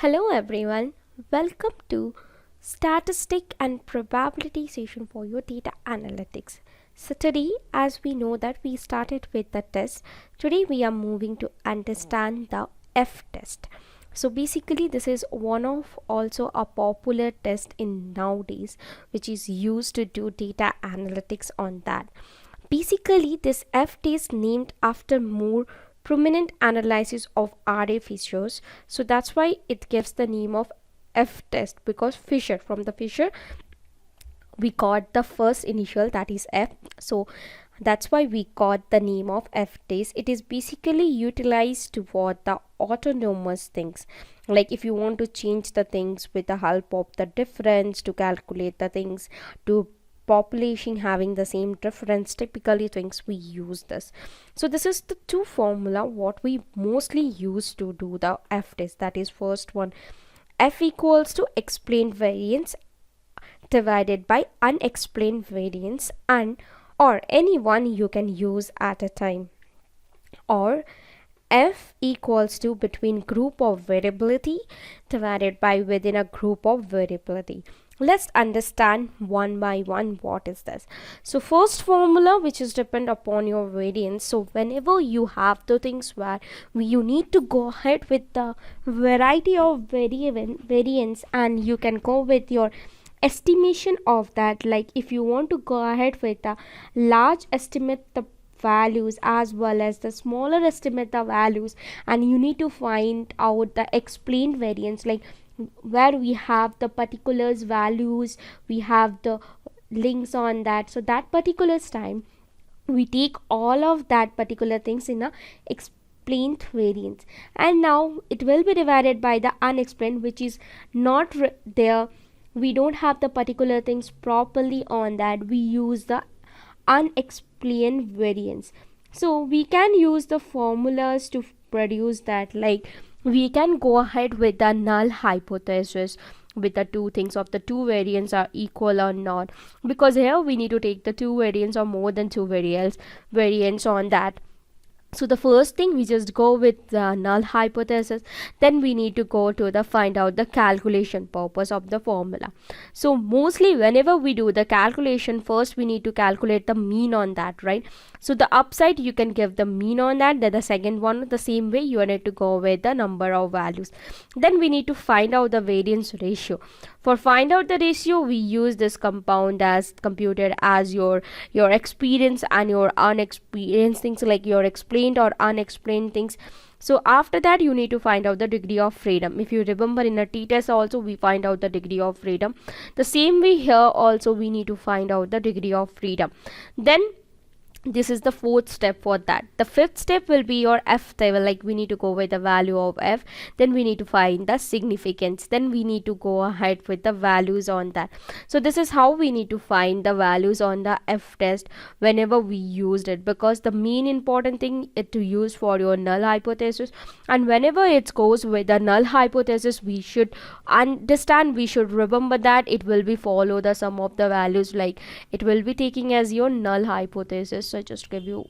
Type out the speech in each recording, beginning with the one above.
Hello everyone, welcome to Statistic and Probability session for your data analytics. So today, as we know that we started with the test, today we are moving to understand the F test. So basically this is one of also a popular test in nowadays which is used to do data analytics on that. Basically this F test named after more prominent analysis of RA features, so that's why it gives the name of F test, because Fisher, from the Fisher we got the first initial, that is F, so that's why we got the name of F test. It is basically utilized to what the autonomous things, like if you want to change the things with the help of the difference to calculate the things, to population having the same difference, typically things we use this. So this is the two formula what we mostly use to do the F test. That is, first one, F equals to explained variance divided by unexplained variance, and or any one you can use at a time, or F equals to between group of variability divided by within a group of variability. Let's understand one by one what is this. So first formula, which is depend upon your variance. So whenever you have the things where you need to go ahead with the variety of variance, and you can go with your estimation of that, like if you want to go ahead with a large estimate the values as well as the smaller estimate the values, and you need to find out the explained variance, like where we have the particulars values, we have the links on that. So that particular time we take all of that particular things in a explained variance, and now it will be divided by the unexplained, which is not there. We don't have the particular things properly on that, we use the unexplained variance. So we can use the formulas to produce that, like we can go ahead with the null hypothesis with the two things of the two variants are equal or not, because here we need to take the two variants or more than two variants on that. So the first thing, we just go with the null hypothesis, then we need to go to the find out the calculation purpose of the formula. So mostly whenever we do the calculation, first we need to calculate the mean on that, right? So the upside you can give the mean on that, then the second one the same way you need to go with the number of values. Then we need to find out the variance ratio. For find out the ratio, we use this compound as computed as your experience and your unexperienced things, like your explained or unexplained things. So after that you need to find out the degree of freedom. If you remember in a t-test also we find out the degree of freedom, the same way here also we need to find out the degree of freedom. Then this is the fourth step for that. The fifth step will be your F table, like we need to go with the value of F, then we need to find the significance, then we need to go ahead with the values on that. So this is how we need to find the values on the F test whenever we used it, because the main important thing is to use for your null hypothesis, and whenever it goes with the null hypothesis we should understand, we should remember that it will be follow the sum of the values, like it will be taking as your null hypothesis. So I just give you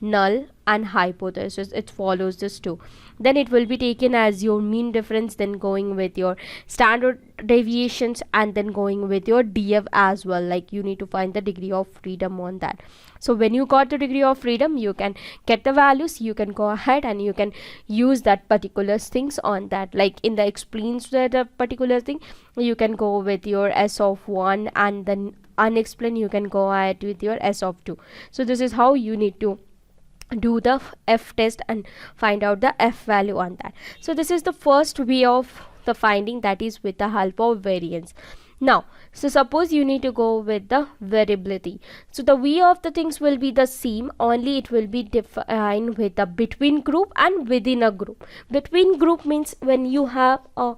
null and hypothesis, it follows this too. Then it will be taken as your mean difference, then going with your standard deviations, and then going with your DF as well, like you need to find the degree of freedom on that. So when you got the degree of freedom, you can get the values, you can go ahead and you can use that particular things on that, like in the explains the particular thing you can go with your S of 1, and then unexplained you can go ahead with your S of 2. So this is how you need to do the F test and find out the F value on that. So this is the first way of the finding, that is with the help of variance. Now, so suppose you need to go with the variability. So the way of the things will be the same, only it will be defined with the between group and within a group. Between group means when you have a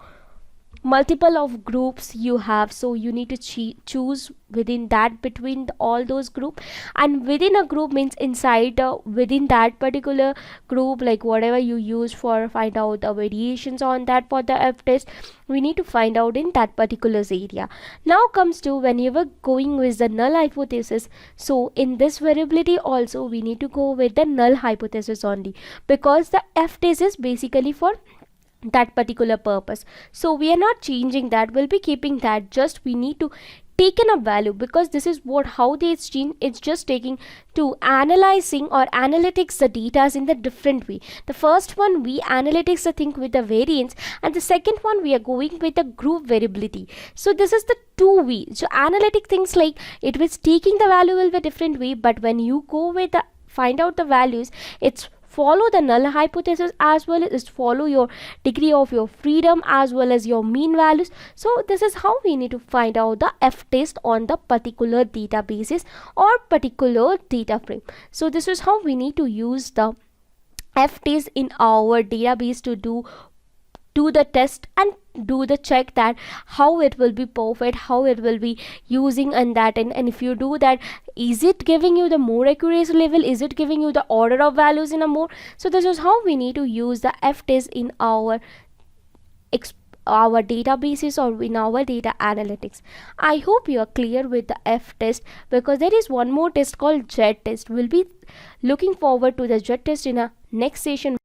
multiple of groups you have, so you need to choose within that between all those group, and within a group means inside within that particular group, like whatever you use for find out the variations on that for the F test, we need to find out in that particular area. Now comes to when you were going with the null hypothesis, so in this variability also we need to go with the null hypothesis only, because the F test is basically for that particular purpose. So we are not changing that, we'll be keeping that, just we need to taken a value, because this is what how they change. It's just taking to analyzing or analytics the data in the different way. The first one we analytics the thing with the variance, and the second one we are going with the group variability. So this is the two way. So analytic things like it was taking the value will be different way, but when you go with the find out the values, it's follow the null hypothesis as well as follow your degree of your freedom as well as your mean values. So this is how we need to find out the F test on the particular databases or particular data frame. So this is how we need to use the F test in our database to do the test and do the check that how it will be perfect, how it will be using and that, and if you do that, is it giving you the more accuracy level, is it giving you the order of values in a more. So this is how we need to use the F test in our databases or in our data analytics. I hope you are clear with the F test, because there is one more test called Z test. We'll be looking forward to the Z test in a next session.